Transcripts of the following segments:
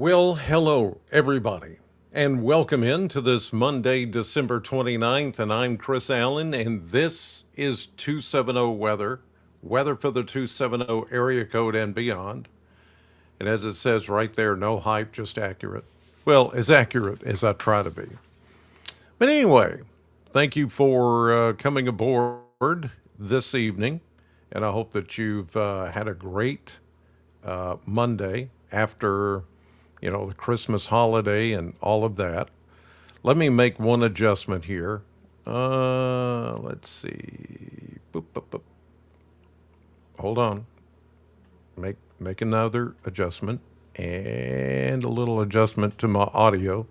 Well, hello, everybody, and welcome into this Monday, December 29th. And I'm Chris Allen, and this is 270 weather for the 270 area code and beyond. And as it says right there, no hype, just accurate. Well, as accurate as I try to be. But anyway, thank you for coming aboard this evening, and I hope that you've had a great Monday after the Christmas holiday and all of that. Let me make one adjustment here. Let's see. Boop, boop, boop. Hold on. Make another adjustment and a little adjustment to my audio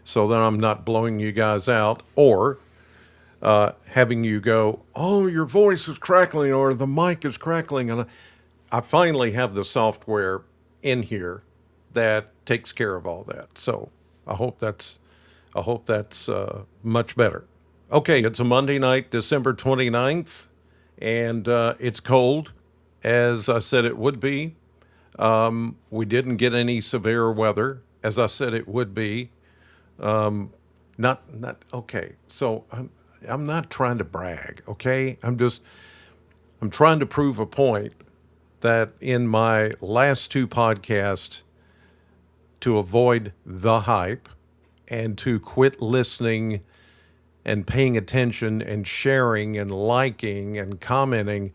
so that I'm not blowing you guys out or having you go, oh, your voice is crackling or the mic is crackling. And I finally have the software in here that takes care of all that. So I hope that's much better. Okay, it's a Monday night, December 29th, and it's cold, as I said it would be. We didn't get any severe weather, as I said it would be. Not okay. So I'm not trying to brag. Okay, I'm trying to prove a point that in my last two podcasts, to avoid the hype and to quit listening and paying attention and sharing and liking and commenting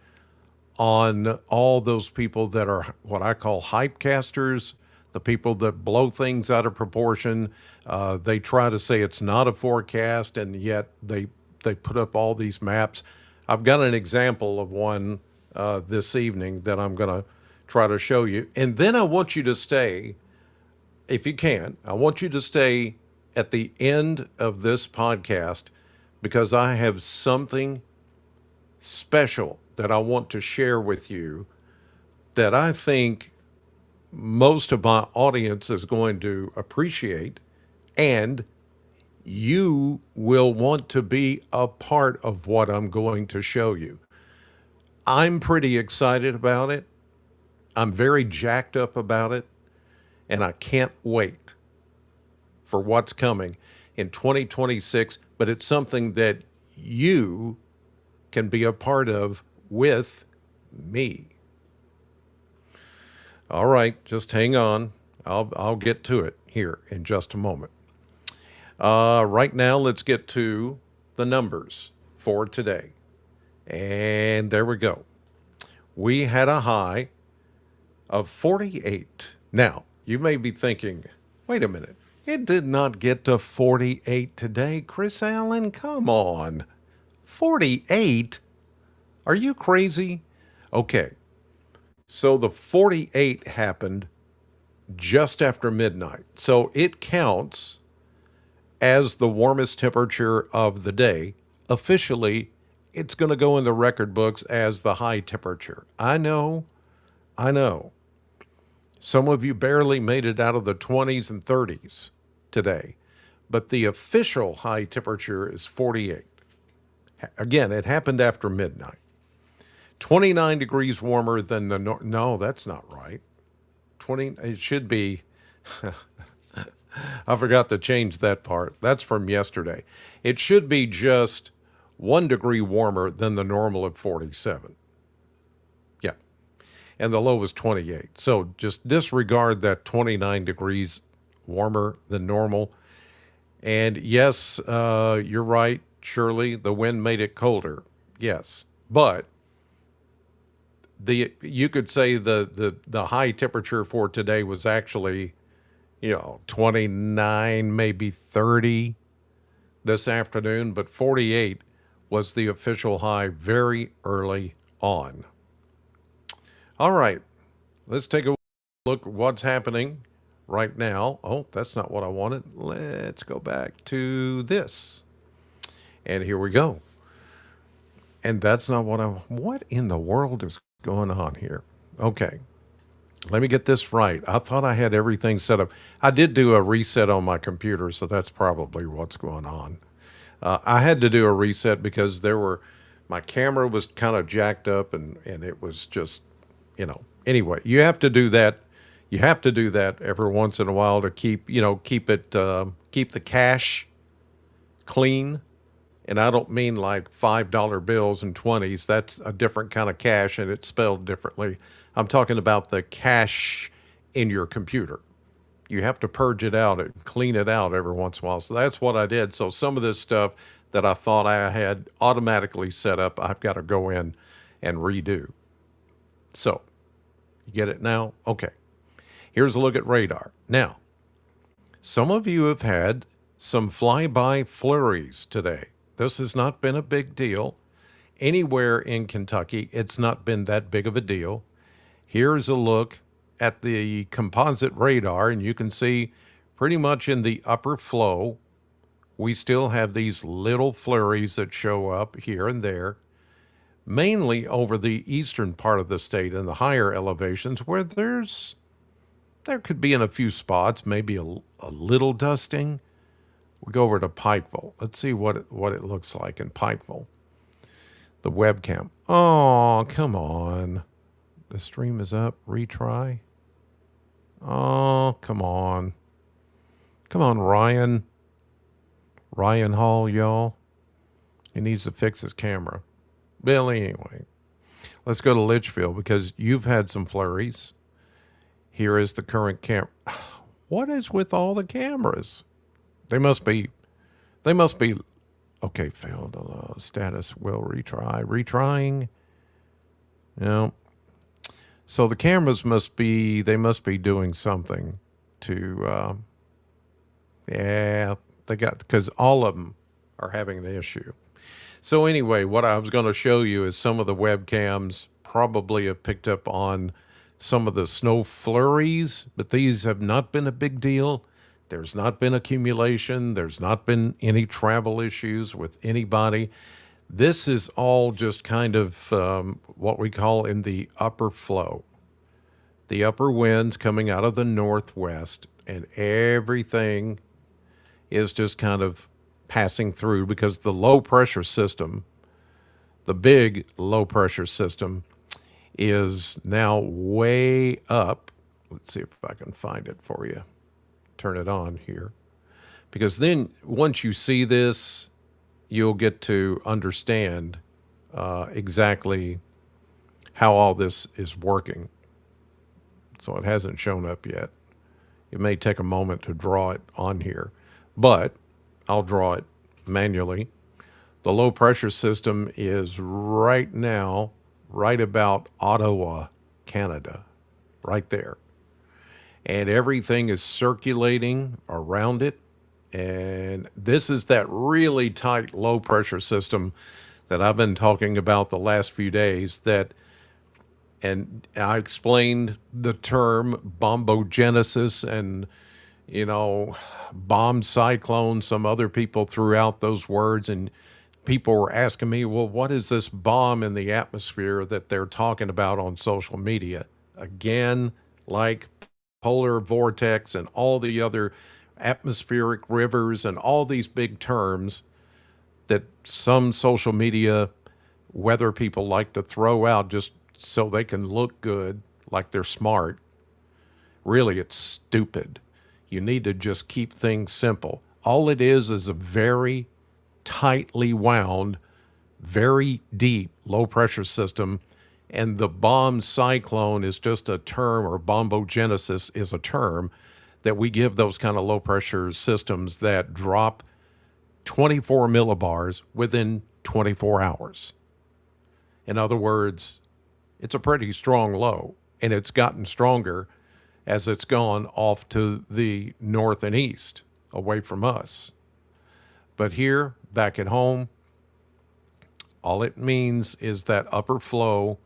on all those people that are what I call hype casters, the people that blow things out of proportion. They try to say it's not a forecast, and yet they put up all these maps. I've got an example of one this evening that I'm going to try to show you. And then I want you to stay, if you can, I want you to stay at the end of this podcast because I have something special that I want to share with you that I think most of my audience is going to appreciate, and you will want to be a part of what I'm going to show you. I'm pretty excited about it. I'm very jacked up about it, and I can't wait for what's coming in 2026, but it's something that you can be a part of with me. All right, just hang on. I'll get to it here in just a moment. Right now, let's get to the numbers for today. And there we go. We had a high of 48. Now, you may be thinking, wait a minute, it did not get to 48 today. Chris Allen, come on. 48? Are you crazy? Okay, so the 48 happened just after midnight. So it counts as the warmest temperature of the day. Officially, it's going to go in the record books as the high temperature. I know. Some of you barely made it out of the 20s and 30s today, but the official high temperature is 48. Again, it happened after midnight. 29 degrees warmer than the no, that's not right. 20, it should be. I forgot to change that part. That's from yesterday. It should be just 1 degree warmer than the normal of 47. Yeah. And the low was 28. So just disregard that 29 degrees warmer than normal. And yes, you're right, Shirley, the wind made it colder. Yes. But you could say the high temperature for today was actually 29, maybe 30 this afternoon, but 48 was the official high very early on. All right, let's take a look at what's happening right now. Oh, that's not what I wanted. Let's go back to this. And here we go. And that's not what in the world is going on here? Okay. Let me get this right. I thought I had everything set up. I did do a reset on my computer, so that's probably what's going on. I had to do a reset because my camera was kind of jacked up and it was just, anyway, you have to do that. You have to do that every once in a while to keep, keep the cash clean. And I don't mean like $5 bills and 20s. That's a different kind of cash and it's spelled differently. I'm talking about the cache in your computer. You have to purge it out and clean it out every once in a while. So that's what I did. So some of this stuff that I thought I had automatically set up, I've got to go in and redo. So you get it now? Okay. Here's a look at radar. Now, some of you have had some flyby flurries today. This has not been a big deal. Anywhere in Kentucky, it's not been that big of a deal. Here's a look at the composite radar, and you can see pretty much in the upper flow, we still have these little flurries that show up here and there, mainly over the eastern part of the state and the higher elevations where there could be in a few spots, maybe a little dusting. We go over to Pikeville. Let's see what it looks like in Pikeville. The webcam. Oh, come on. The stream is up. Retry. Oh, come on. Come on, Ryan. Ryan Hall, y'all. He needs to fix his camera. Billy, anyway. Let's go to Litchfield because you've had some flurries. Here is the current camera. What is with all the cameras? They must be, okay, failed. Status will retry. Retrying. No. So the cameras must be doing something to, they got, because all of them are having the issue. So anyway, what I was going to show you is some of the webcams probably have picked up on some of the snow flurries, but these have not been a big deal. There's not been accumulation. There's not been any travel issues with anybody. This is all just kind of what we call in the upper flow. The upper winds coming out of the northwest, and everything is just kind of passing through because the low pressure system, the big low pressure system, is now way up. Let's see if I can find it for you. Turn it on here. Because then once you see this, you'll get to understand exactly how all this is working. So it hasn't shown up yet. It may take a moment to draw it on here, but I'll draw it manually. The low pressure system is right now right about Ottawa, Canada, right there. And everything is circulating around it. And this is that really tight low pressure system that I've been talking about the last few days and I explained the term bombogenesis and, bomb cyclone. Some other people threw out those words and people were asking me, well, what is this bomb in the atmosphere that they're talking about on social media? Again, like polar vortex and all the other atmospheric rivers and all these big terms that some social media weather people like to throw out just so they can look good, like they're smart. Really, it's stupid. You need to just keep things simple. All it is a very tightly wound, very deep low pressure system, and the bomb cyclone is just a term, or bombogenesis is a term that we give those kind of low pressure systems that drop 24 millibars within 24 hours. In other words, it's a pretty strong low, and it's gotten stronger as it's gone off to the north and east away from us. But here, back at home, all it means is that upper flow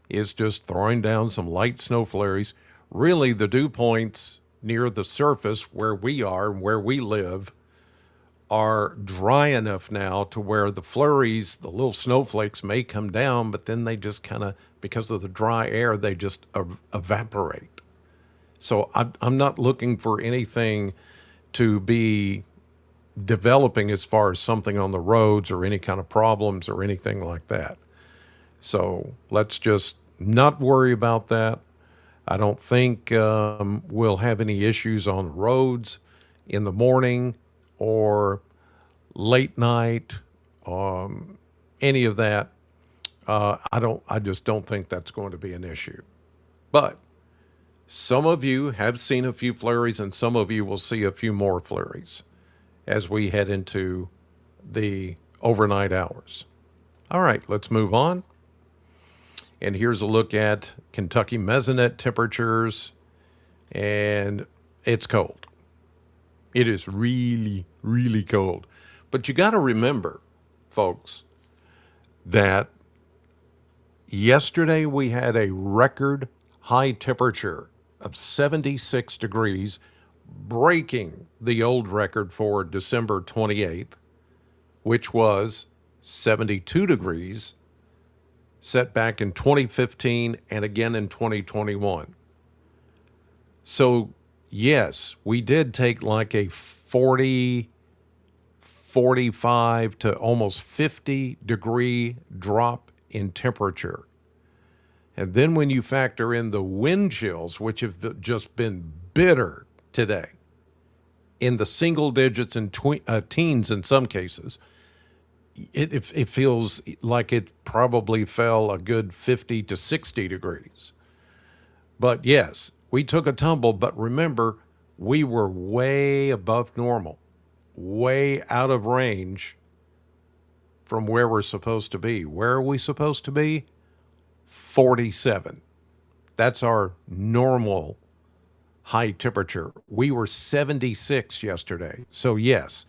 is just throwing down some light snow flurries. Really, the dew points near the surface where we are, where we live, are dry enough now to where the flurries, the little snowflakes may come down, but then they just kind of, because of the dry air, they just evaporate. So I'm not looking for anything to be developing as far as something on the roads or any kind of problems or anything like that. So let's just not worry about that. I don't think we'll have any issues on roads in the morning or late night, any of that. I just don't think that's going to be an issue. But some of you have seen a few flurries, and some of you will see a few more flurries as we head into the overnight hours. All right, let's move on. And here's a look at Kentucky mesonet temperatures, and it's cold. It is really, really cold. But you got to remember, folks, that yesterday we had a record high temperature of 76 degrees, breaking the old record for December 28th, which was 72 degrees, set back in 2015 and again in 2021. So, yes, we did take like a 40, 45 to almost 50-degree drop in temperature. And then when you factor in the wind chills, which have just been bitter today, in the single digits and teens in some cases, it feels like it probably fell a good 50 to 60 degrees. But yes, we took a tumble, but remember, we were way above normal, way out of range from where we're supposed to be. Where are we supposed to be? 47. That's our normal high temperature. We were 76 yesterday. So, yes,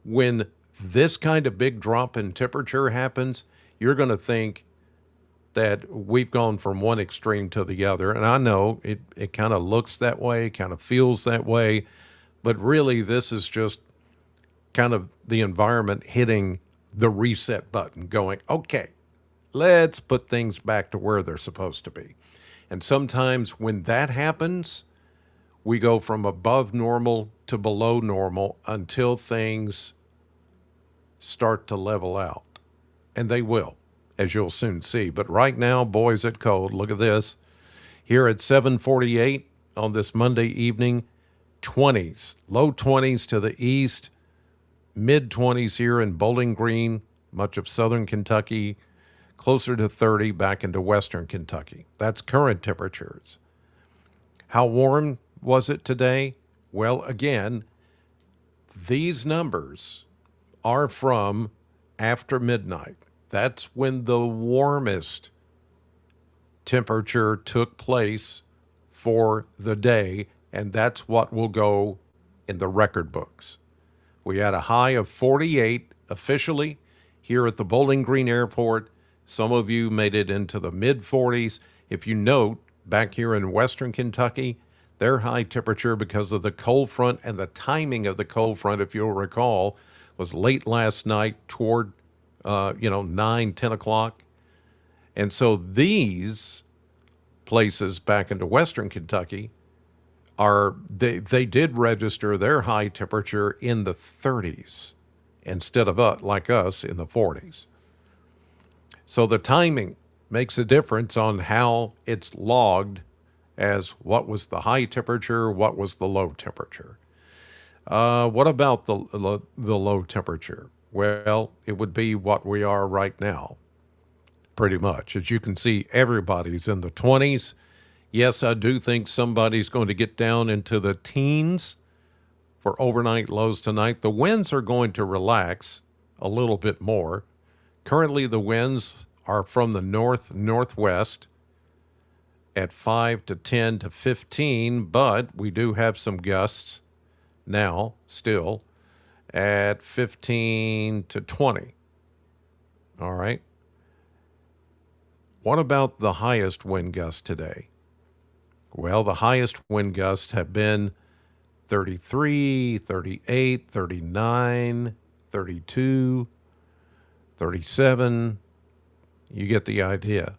when this kind of big drop in temperature happens, you're going to think that we've gone from one extreme to the other. And I know it kind of looks that way, kind of feels that way, but really this is just kind of the environment hitting the reset button, going, okay, let's put things back to where they're supposed to be. And sometimes when that happens, we go from above normal to below normal until things start to level out. And they will, as you'll soon see. But right now, boy, is it cold. Look at this. Here at 7:48 on this Monday evening, 20s, low 20s to the east, mid 20s here in Bowling Green, much of southern Kentucky, closer to 30 back into western Kentucky. That's current temperatures. How warm was it today? Well, again, these numbers are from after midnight. That's when the warmest temperature took place for the day, and that's what will go in the record books. We had a high of 48 officially here at the Bowling Green Airport. Some of you made it into the mid 40s. If you note, back here in western Kentucky, their high temperature, because of the cold front and the timing of the cold front, if you'll recall, was late last night toward 9, 10 o'clock. And so these places back into western Kentucky they did register their high temperature in the 30s instead of like us in the 40s. So the timing makes a difference on how it's logged as what was the high temperature, what was the low temperature. What about the low temperature? Well, it would be what we are right now, pretty much. As you can see, everybody's in the 20s. Yes, I do think somebody's going to get down into the teens for overnight lows tonight. The winds are going to relax a little bit more. Currently, the winds are from the northwest at 5 to 10 to 15, but we do have some gusts now still at 15 to 20. All right. What about the highest wind gust today? Well, the highest wind gusts have been 33, 38, 39, 32, 37. You get the idea.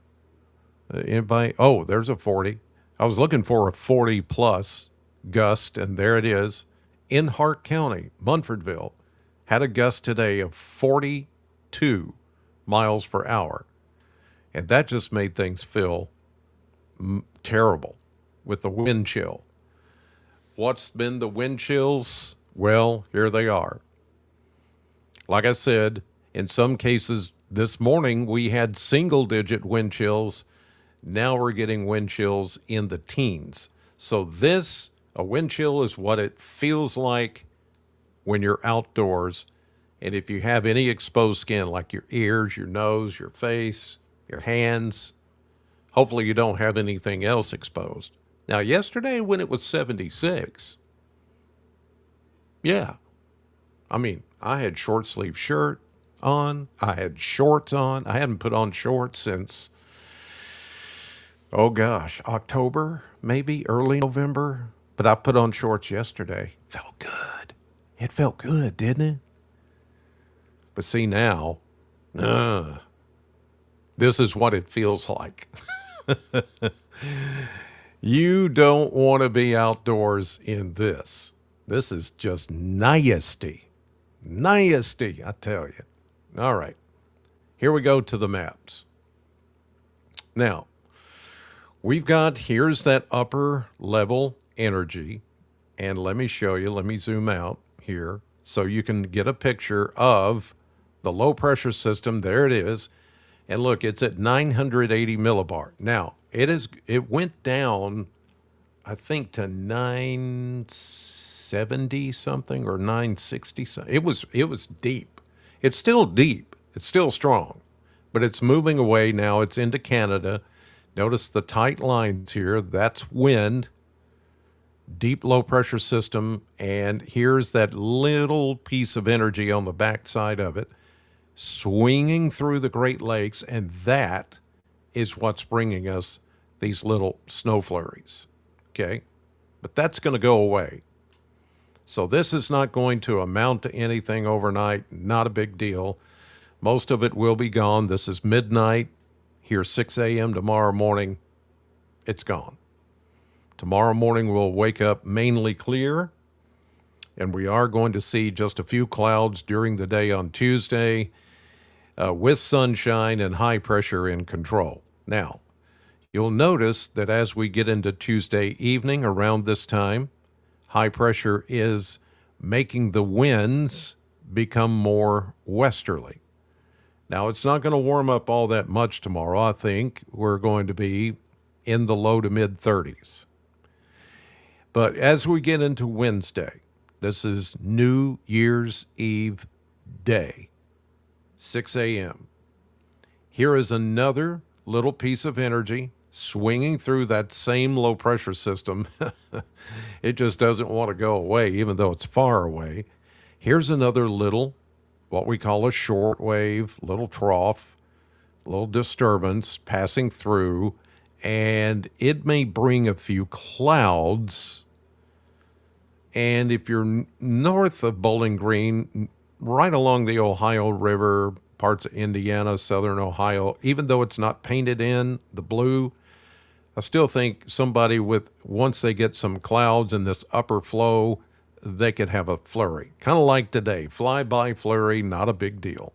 Anybody? Oh, there's a 40. I was looking for a 40 plus gust, and there it is. In Hart County, Munfordville, had a gust today of 42 miles per hour. And that just made things feel terrible. with the wind chill. What's been the wind chills? Well, here they are. Like I said, in some cases this morning we had single digit wind chills. Now we're getting wind chills in the teens. So a wind chill is what it feels like when you're outdoors. And if you have any exposed skin, like your ears, your nose, your face, your hands, hopefully you don't have anything else exposed. Now, yesterday when it was 76, yeah, I mean, I had short sleeve shirt on. I had shorts on. I hadn't put on shorts since, oh gosh, October, maybe early November. But I put on shorts yesterday. Felt good. It felt good, didn't it? But see now, this is what it feels like. You don't want to be outdoors in this. This is just nasty. Nasty, I tell you. All right, here we go to the maps. Now, here's that upper level energy. And let me show you, let me zoom out here so you can get a picture of the low pressure system. There it is. And look, it's at 980 millibar. Now, it went down, I think, to 970 something or 960 something. It was deep. It's still deep. It's still strong, but it's moving away now. It's into Canada. Notice the tight lines here. That's wind, deep low pressure system. And here's that little piece of energy on the backside of it, swinging through the Great Lakes. And that is what's bringing us these little snow flurries. Okay. But that's going to go away. So this is not going to amount to anything overnight. Not a big deal. Most of it will be gone. This is midnight. Here, 6 a.m. tomorrow morning. It's gone. Tomorrow morning we'll wake up mainly clear. And we are going to see just a few clouds during the day on Tuesday with sunshine and high pressure in control. Now, you'll notice that as we get into Tuesday evening around this time, high pressure is making the winds become more westerly. Now, it's not going to warm up all that much tomorrow. I think we're going to be in the low to mid 30s. But as we get into Wednesday, this is New Year's Eve day, 6 a.m. Here is another little piece of energy swinging through that same low pressure system. It just doesn't want to go away, even though it's far away. Here's another little, what we call a short wave, little trough, little disturbance passing through, and it may bring a few clouds. And if you're north of Bowling Green, right along the Ohio River, parts of Indiana, southern Ohio, even though it's not painted in the blue, I still think somebody once they get some clouds in this upper flow, they could have a flurry. Kind of like today, fly-by flurry, not a big deal.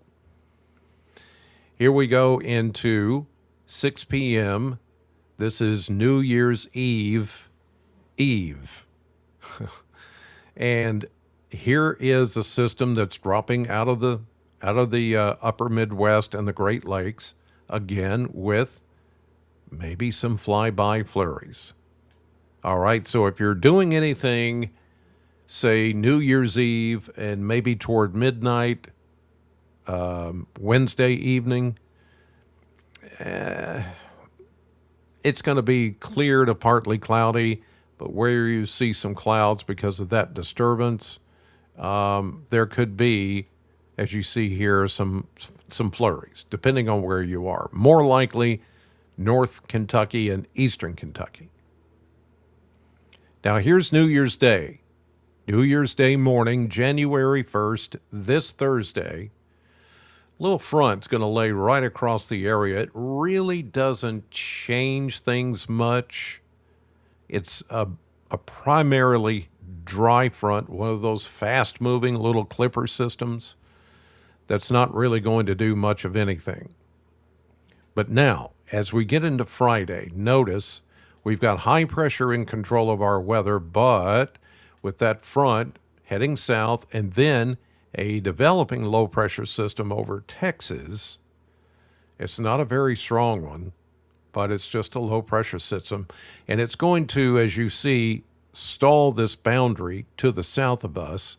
Here we go into 6 p.m. This is New Year's Eve. And here is a system that's dropping out of the upper Midwest and the Great Lakes, again with maybe some flyby flurries. All right, so if you're doing anything, say New Year's Eve and maybe toward midnight, Wednesday evening, it's going to be clear to partly cloudy, but where you see some clouds because of that disturbance, there could be, as you see here, some flurries, depending on where you are. More likely North Kentucky and Eastern Kentucky. Now here's New Year's Day. New Year's Day morning, January 1st, this Thursday. Little front's going to lay right across the area. It really doesn't change things much. It's a primarily dry front, one of those fast-moving little clipper systems that's not really going to do much of anything. But now, as we get into Friday, notice We've got high pressure in control of our weather, but with that front heading south and then a developing low pressure system over Texas, it's not a very strong one, but it's just a low pressure system. And it's going to, as you see, stall this boundary to the south of us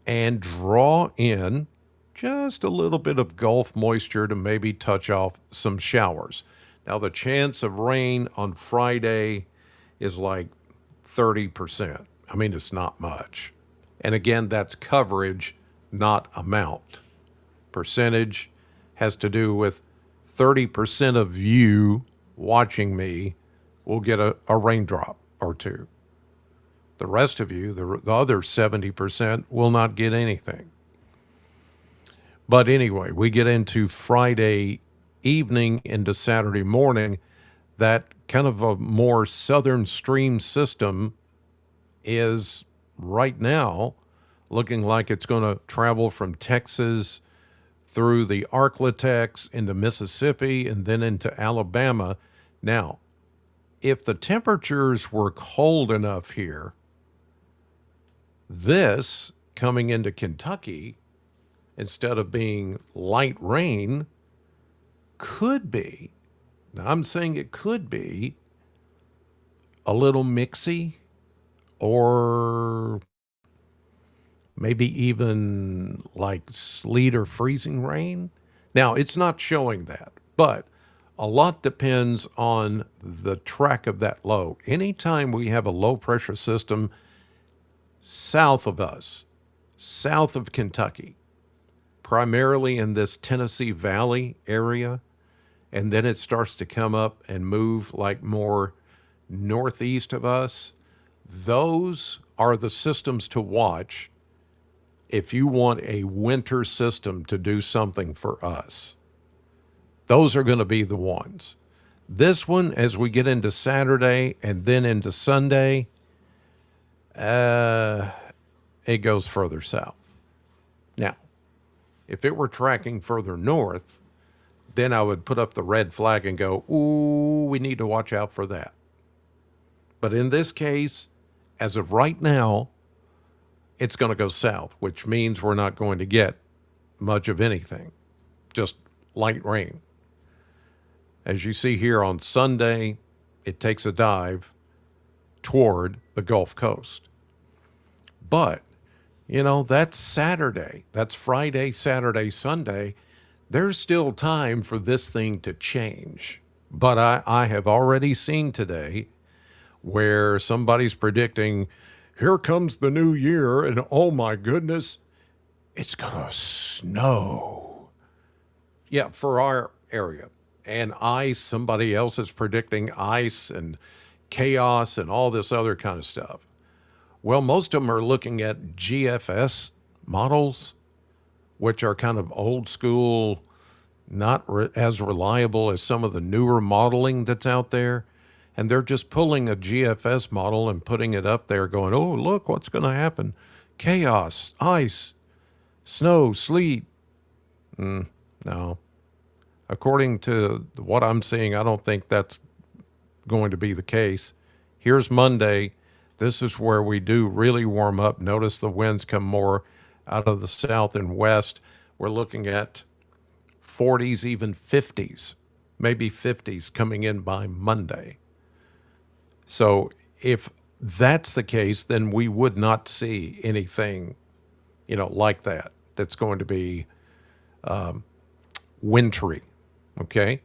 and draw in just a little bit of Gulf moisture to maybe touch off some showers. Now, the chance of rain on Friday is like 30%. I mean, it's not much. And again, that's coverage, not amount. Percentage has to do with 30% of you watching me will get a raindrop or two. The rest of you, the other 70%, will not get anything. But anyway, we get into Friday evening into Saturday morning. That kind of a more southern stream system is right now looking like it's going to travel from Texas through the Arklatex into Mississippi and then into Alabama. Now, if the temperatures were cold enough here, this coming into Kentucky, instead of being light rain, could be, now I'm saying it could be a little mixy or maybe even like sleet or freezing rain. Now, it's not showing that, but a lot depends on the track of that low. Anytime we have a low pressure system south of us, south of Kentucky, primarily in this Tennessee Valley area, and then it starts to come up and move like more northeast of us, those are the systems to watch if you want a winter system to do something for us. Those are going to be the ones. This one, as we get into Saturday and then into Sunday, it goes further south. Now, if it were tracking further north, then I would put up the red flag and go, ooh, we need to watch out for that. But in this case, as of right now, it's going to go south, which means we're not going to get much of anything, just light rain. As you see here on Sunday, it takes a dive toward the Gulf Coast. But, you know, that's Saturday. That's Friday, Saturday, Sunday. There's still time for this thing to change. But I have already seen today where somebody's predicting, here comes the new year, and oh my goodness, it's going to snow. Yeah, for our area. And ice, somebody else is predicting ice and chaos and all this other kind of stuff. Well, most of them are looking at GFS models, which are kind of old school, not as reliable as some of the newer modeling that's out there. And they're just pulling a GFS model and putting it up there going, oh, look, what's going to happen? Chaos, ice, snow, sleet. No. According to what I'm seeing, I don't think that's going to be the case. Here's Monday. This is where we do really warm up. Notice the winds come more out of the south and west. We're looking at 40s, even 50s, maybe 50s coming in by Monday. So if that's the case, then we would not see anything, you know, like that, that's going to be wintry. Okay.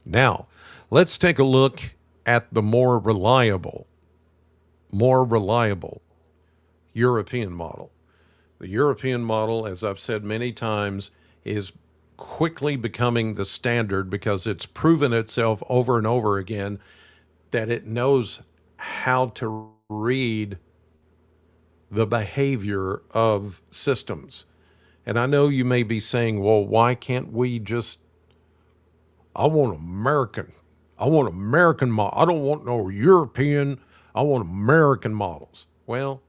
Now, let's take a look at the more reliable European model. The European model, as I've said many times, is quickly becoming the standard because it's proven itself over and over again that it knows how to read the behavior of systems. And I know you may be saying, well, why can't we just, I want American model. I don't want no European. I want American models. Well,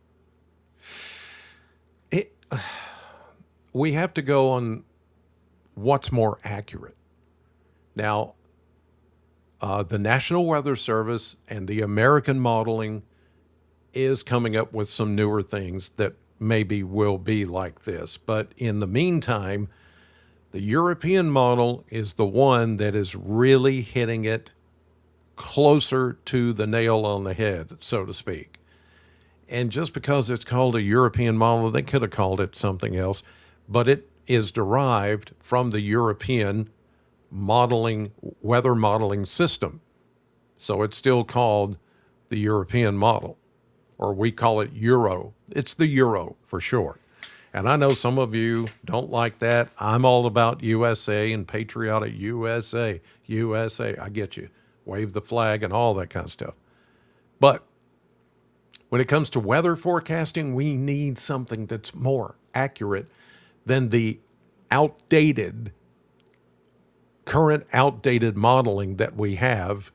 we have to go on what's more accurate. Now, The National Weather Service and the American modeling is coming up with some newer things that maybe will be like this. But in the meantime, the European model is the one that is really hitting it closer to the nail on the head, so to speak. And just because it's called a European model, they could have called it something else, but it is derived from the European modeling, weather modeling system. So it's still called the European model, or we call it Euro. It's the Euro for short. And I know some of you don't like that. I'm all about USA and patriotic USA, USA. I get you. Wave the flag and all that kind of stuff. But when it comes to weather forecasting, we need something that's more accurate than the current outdated modeling that we have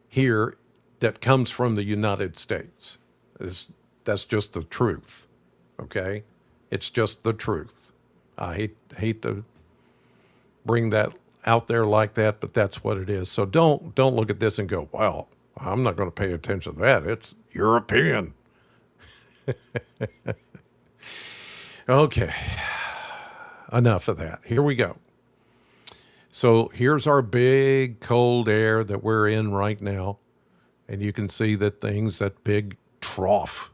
here that comes from the United States. That's just the truth, okay? It's just the truth. I hate to bring that out there like that, but that's what it is. So don't look at this and go, well, I'm not going to pay attention to that. It's European. Okay, enough of that. Here we go. So here's our big cold air that we're in right now. And you can see that that big trough,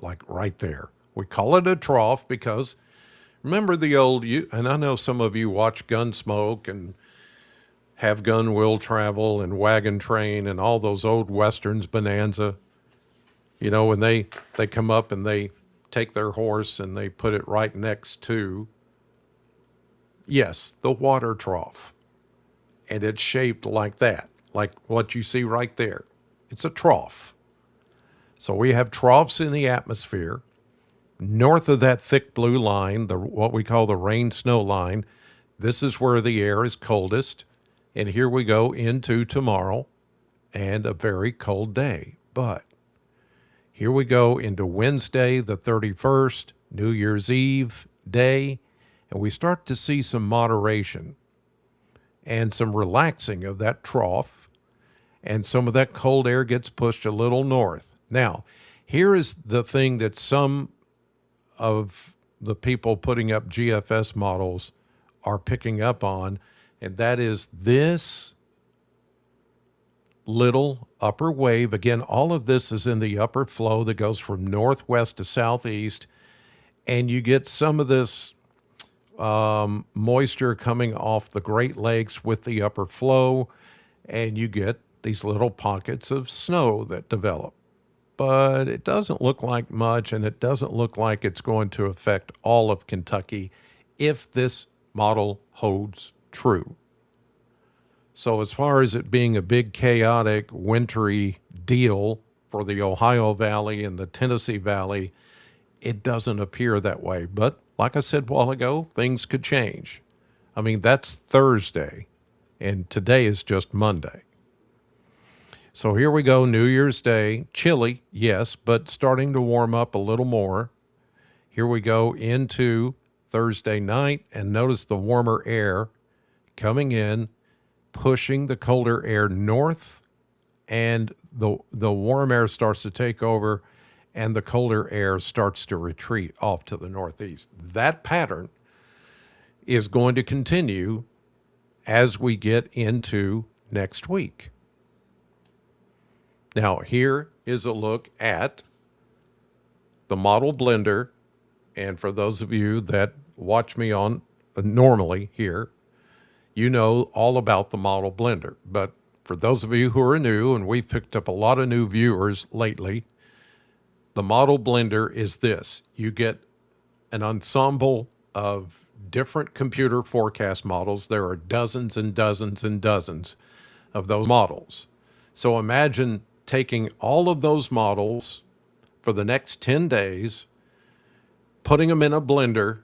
like right there. We call it a trough because remember the old, and I know some of you watch Gunsmoke and Have Gun Will Travel and Wagon Train and all those old Westerns, Bonanza. You know, when they come up and they take their horse and they put it right next to, yes, the water trough. And it's shaped like that, like what you see right there. It's a trough. So we have troughs in the atmosphere. North of that thick blue line, what we call the rain-snow line, this is where the air is coldest. And here we go into tomorrow and a very cold day. But here we go into Wednesday, the 31st, New Year's Eve day, and we start to see some moderation and some relaxing of that trough, and some of that cold air gets pushed a little north. Now, here is the thing that some of the people putting up GFS models are picking up on, and that is this little upper wave. Again, all of this is in the upper flow that goes from northwest to southeast, and you get some of this moisture coming off the Great Lakes with the upper flow, and you get these little pockets of snow that develop. But it doesn't look like much, and it doesn't look like it's going to affect all of Kentucky if this model holds true. So as far as it being a big, chaotic, wintry deal for the Ohio Valley and the Tennessee Valley, it doesn't appear that way. But like I said a while ago, things could change. I mean, that's Thursday, and today is just Monday. So here we go, New Year's Day. Chilly, yes, but starting to warm up a little more. Here we go into Thursday night, and notice the warmer air coming in, pushing the colder air north, and the warm air starts to take over, and the colder air starts to retreat off to the northeast. That pattern is going to continue as we get into next week. Now, here is a look at the model blender. And for those of you that watch me on normally here, you know all about the model blender. But for those of you who are new, and we've picked up a lot of new viewers lately, the model blender is this. You get an ensemble of different computer forecast models. There are dozens and dozens and dozens of those models. So imagine taking all of those models for the next 10 days, putting them in a blender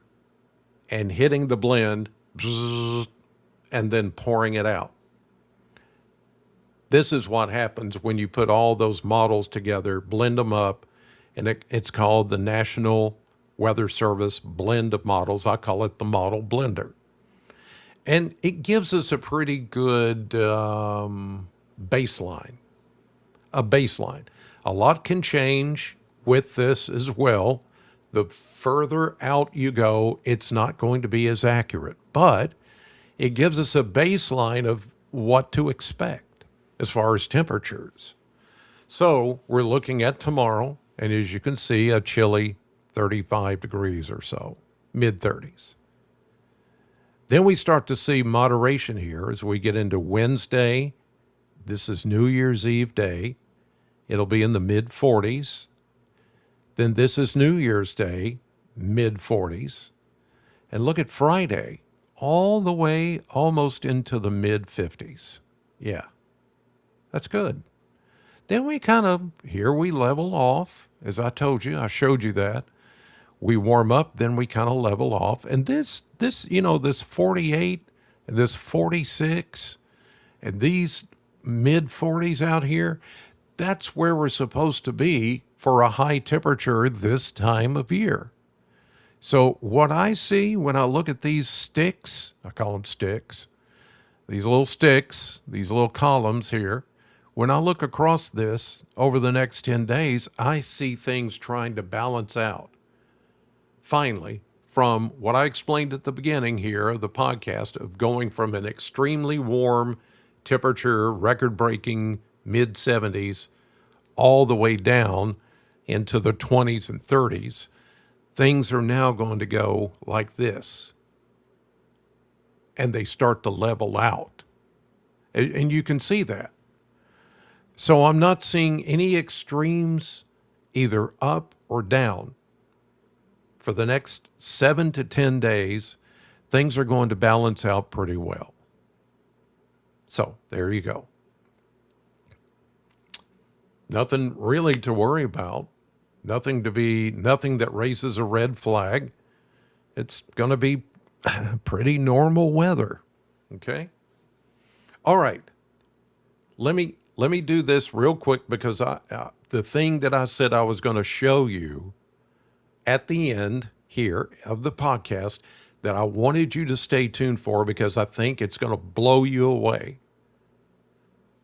and hitting the blend, and then pouring it out. This is what happens when you put all those models together, blend them up, and it's called the National Weather Service Blend of Models. I call it the model blender. And it gives us a pretty good baseline. A baseline. A lot can change with this as well. The further out you go, it's not going to be as accurate, but it gives us a baseline of what to expect as far as temperatures. So we're looking at tomorrow, and as you can see, a chilly 35 degrees or so, mid 30s. Then we start to see moderation here as we get into Wednesday. This is New Year's Eve day. It'll be in the mid 40s. Then this is New Year's Day, mid 40s. And look at Friday, all the way almost into the mid 50s. Yeah, that's good. Then we we level off. As I told you, I showed you that. We warm up, then we kind of level off. And this 48, and this 46, and these mid 40s out here, that's where we're supposed to be for a high temperature this time of year. So what I see when I look at these sticks, I call them sticks, these little columns here, when I look across this over the next 10 days, I see things trying to balance out. Finally, from what I explained at the beginning here of the podcast of going from an extremely warm temperature, record-breaking mid-70s, all the way down into the 20s and 30s, things are now going to go like this. And they start to level out. And you can see that. So I'm not seeing any extremes either up or down. For the next 7 to 10 days, things are going to balance out pretty well. So there you go. Nothing really to worry about. Nothing that raises a red flag. It's going to be pretty normal weather. Okay? All right. Let me do this real quick because the thing that I said I was going to show you at the end here of the podcast that I wanted you to stay tuned for because I think it's going to blow you away.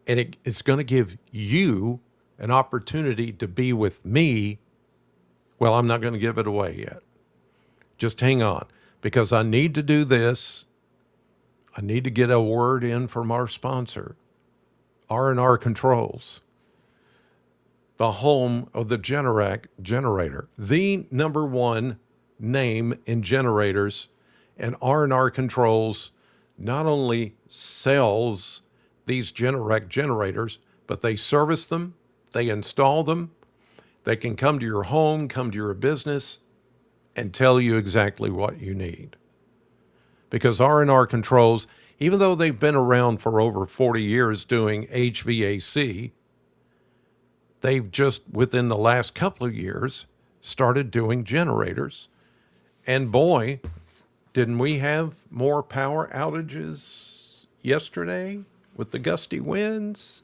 And it's going to give you an opportunity to be with me. Well, I'm not going to give it away yet. Just hang on because I need to do this. I need to get a word in from our sponsor, R&R Controls, the home of the generator, the number one name in generators. And R&R Controls not only sells these generators, but they service them, they install them, they can come to your home, come to your business, and tell you exactly what you need. Because R&R Controls, even though they've been around for over 40 years doing HVAC, they've just, within the last couple of years, started doing generators. And boy, didn't we have more power outages yesterday with the gusty winds?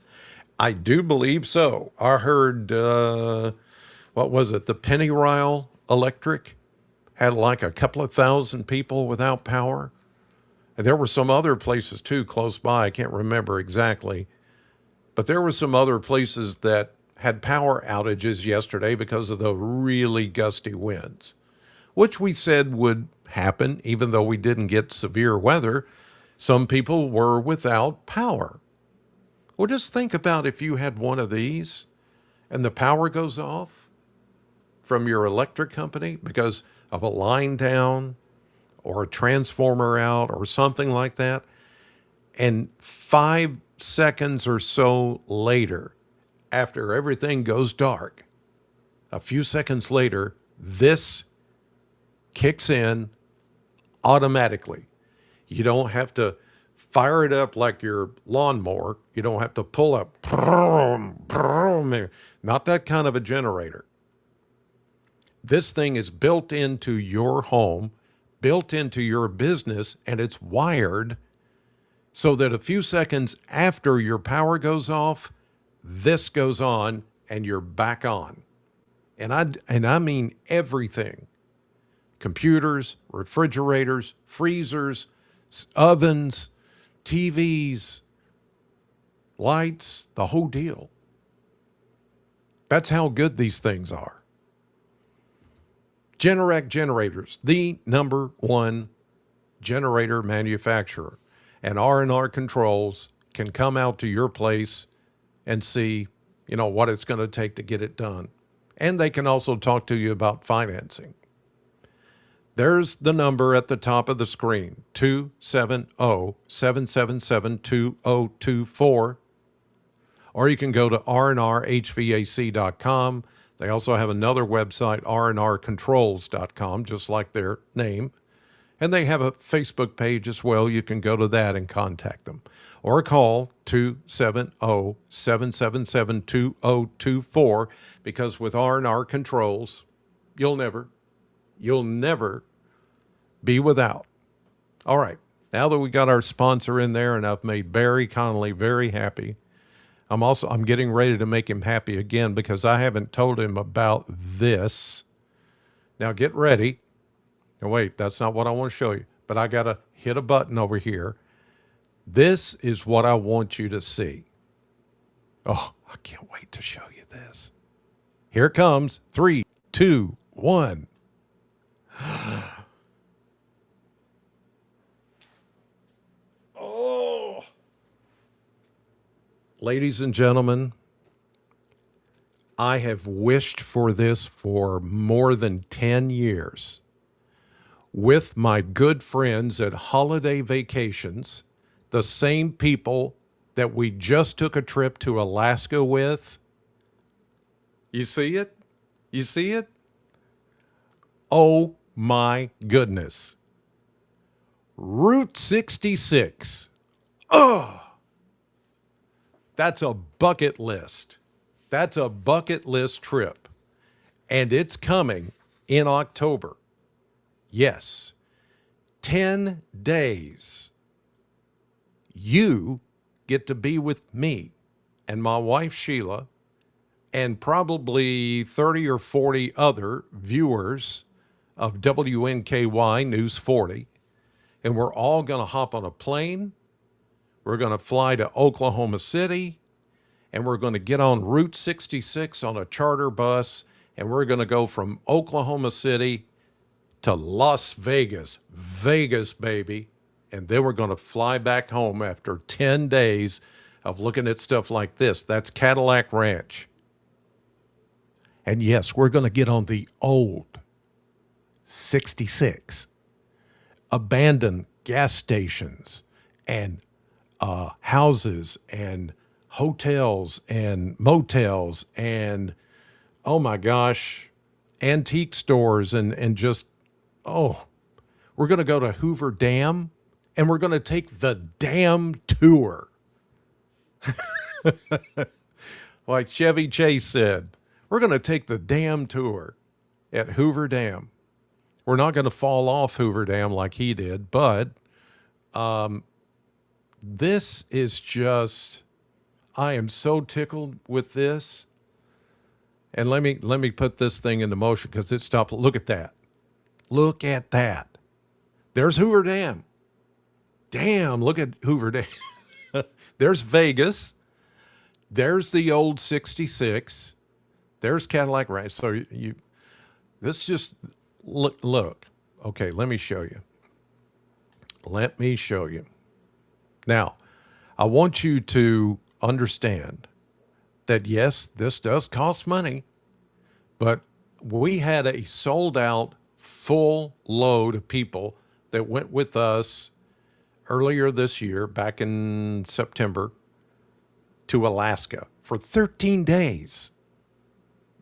I do believe so. I heard, the Pennyrile Electric had like a couple of thousand people without power. And there were some other places too close by. I can't remember exactly. But there were some other places that had power outages yesterday because of the really gusty winds, which we said would happen even though we didn't get severe weather. Some people were without power. Well, just think about if you had one of these and the power goes off from your electric company because of a line down or a transformer out or something like that. And 5 seconds or so later, after everything goes dark, a few seconds later, this kicks in automatically. You don't have to fire it up like your lawnmower. You don't have to pull up. Not that kind of a generator. This thing is built into your home, built into your business, and it's wired so that a few seconds after your power goes off, this goes on and you're back on. And I mean everything. Computers, refrigerators, freezers, ovens, TVs, lights, the whole deal. That's how good these things are. Generac Generators, the number one generator manufacturer. And R&R Controls can come out to your place and see, what it's going to take to get it done. And they can also talk to you about financing. There's the number at the top of the screen, 270-777-2024. Or you can go to rnrhvac.com. They also have another website, rnrcontrols.com, just like their name. And they have a Facebook page as well. You can go to that and contact them. Or call 270-777-2024, because with R&R Controls, you'll never be without. All right. Now that we got our sponsor in there and I've made Barry Connolly very happy, I'm getting ready to make him happy again, because I haven't told him about this. Now get ready. Now wait, that's not what I want to show you, but I got to hit a button over here. This is what I want you to see. Oh, I can't wait to show you this. Here it comes. 3, 2, 1. Oh. Ladies and gentlemen, I have wished for this for more than 10 years. With my good friends at Holiday Vacations, the same people that we just took a trip to Alaska with. You see it? You see it? Oh my goodness. Route 66. Oh, that's a bucket list. That's a bucket list trip. And it's coming in October. Yes. 10 days. You get to be with me and my wife, Sheila, and probably 30 or 40 other viewers of WNKY News 40. And we're all going to hop on a plane. We're going to fly to Oklahoma City, and we're going to get on Route 66 on a charter bus, and we're going to go from Oklahoma City to Las Vegas. Vegas, baby. And then we're going to fly back home after 10 days of looking at stuff like this. That's Cadillac Ranch. And yes, we're going to get on the old 66. Abandoned gas stations and houses and hotels and motels and, oh my gosh, antique stores and just, we're going to go to Hoover Dam and we're going to take the dam tour. Like Chevy Chase said, we're going to take the dam tour at Hoover Dam. We're not going to fall off Hoover Dam like he did, but this is just, I am so tickled with this. And let me put this thing into motion because it stopped. Look at that. Look at that. There's Hoover Dam. Damn, look at Hoover Dam. There's Vegas. There's the old 66. There's Cadillac Ranch. So this just, look. Okay, let me show you. Let me show you. Now, I want you to understand that, yes, this does cost money, but we had a sold out full load of people that went with us earlier this year, back in September, to Alaska for 13 days.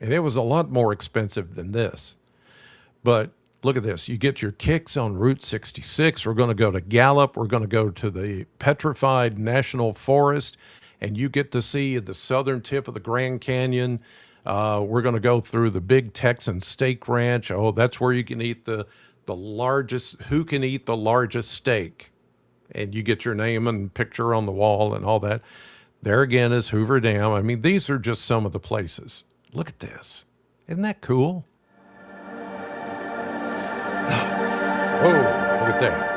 And it was a lot more expensive than this. But look at this. You get your kicks on Route 66. We're going to go to Gallup. We're going to go to the Petrified National Forest, and you get to see the southern tip of the Grand Canyon. We're going to go through the Big Texan Steak Ranch. Oh, that's where you can eat the largest, who can eat the largest steak. And you get your name and picture on the wall and all that. There again is Hoover Dam. I mean, these are just some of the places. Look at this. Isn't that cool? Whoa, look at that.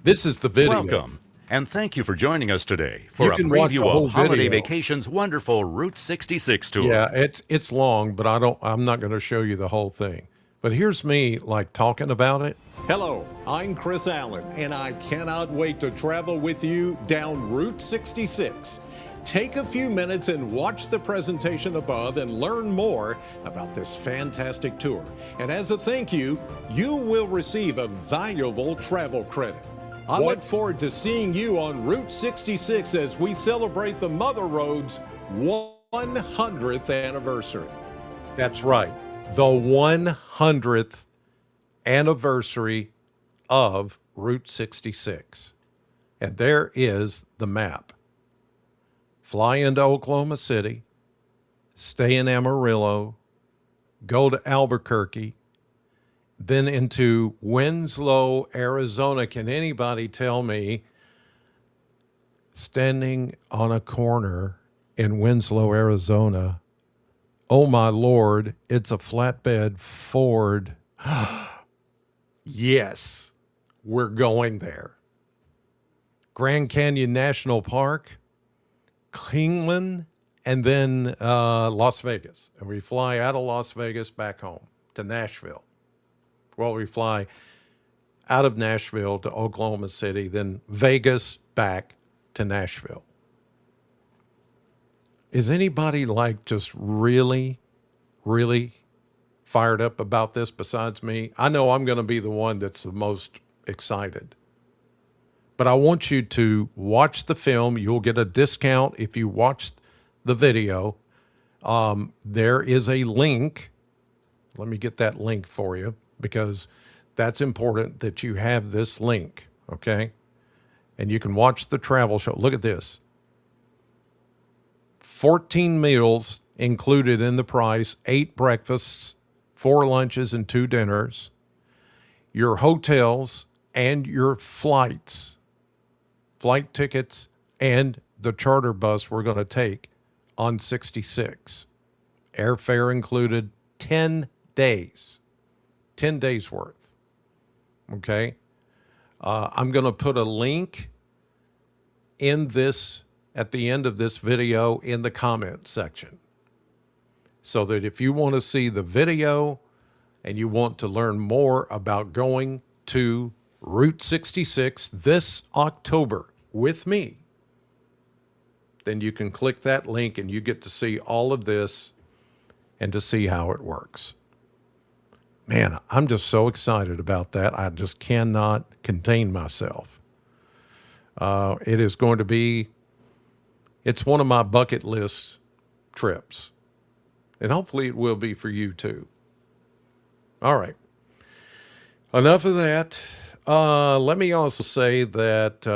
This is the video. Welcome, and thank you for joining us today You for a can watch the preview whole of Holiday video. Vacation's wonderful Route 66 tour. Yeah, it's long, but I'm not going to show you the whole thing. But here's me like talking about it. Hello, I'm Chris Allen, and I cannot wait to travel with you down Route 66. Take a few minutes and watch the presentation above and learn more about this fantastic tour. And as a thank you, you will receive a valuable travel credit. I look forward to seeing you on Route 66 as we celebrate the Mother Road's 100th anniversary. That's right. The 100th anniversary of Route 66. And there is the map. Fly into Oklahoma City, stay in Amarillo, go to Albuquerque, then into Winslow, Arizona. Can anybody tell me, standing on a corner in Winslow, Arizona, oh my Lord, it's a flatbed Ford. Yes, we're going there. Grand Canyon National Park, Kingman, and then Las Vegas. And we fly out of Las Vegas back home to Nashville. Well, we fly out of Nashville to Oklahoma City, then Vegas back to Nashville. Is anybody like just really, really fired up about this besides me? I know I'm going to be the one that's the most excited. But I want you to watch the film. You'll get a discount if you watch the video. There is a link. Let me get that link for you because that's important that you have this link, okay? And you can watch the travel show. Look at this. 14 meals included in the price, 8 breakfasts, 4 lunches, and 2 dinners. Your hotels and your flights, flight tickets, and the charter bus we're going to take on 66. Airfare included, 10 days. 10 days worth. Okay? I'm going to put a link in this, at the end of this video, in the comment section. So that if you want to see the video and you want to learn more about going to Route 66 this October with me, then you can click that link and you get to see all of this and to see how it works. Man, I'm just so excited about that. I just cannot contain myself. It is going to be, it's one of my bucket list trips. And hopefully it will be for you too. All right. Enough of that. Let me also say that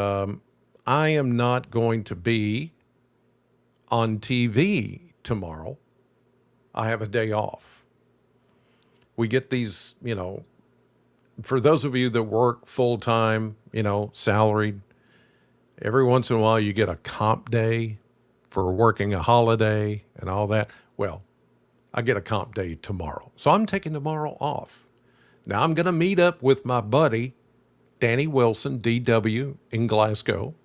I am not going to be on TV tomorrow. I have a day off. We get these, for those of you that work full-time, salaried, every once in a while you get a comp day for working a holiday and all that. Well, I get a comp day tomorrow. So I'm taking tomorrow off. Now I'm going to meet up with my buddy, Danny Wilson, DW, in Glasgow.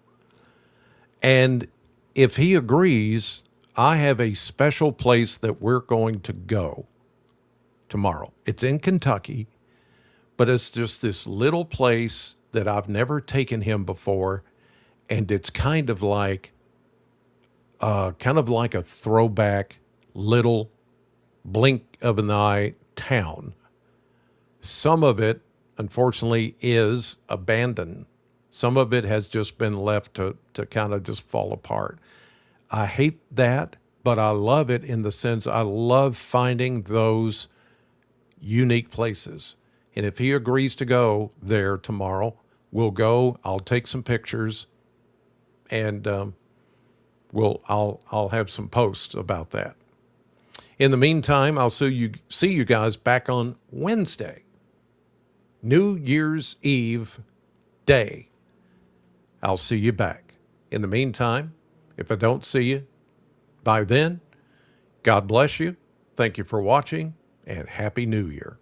And if he agrees, I have a special place that we're going to go tomorrow. It's in Kentucky, but it's just this little place that I've never taken him before. And it's kind of like a throwback little blink of an eye town. Some of it, unfortunately, is abandoned. Some of it has just been left to kind of just fall apart. I hate that, but I love it in the sense I love finding those unique places. And if he agrees to go there tomorrow, we'll go. I'll take some pictures, and I'll have some posts about that. In the meantime, I'll see you guys back on Wednesday, New Year's Eve day. I'll see you back. In the meantime, if I don't see you by then, God bless you. Thank you for watching, and Happy New Year.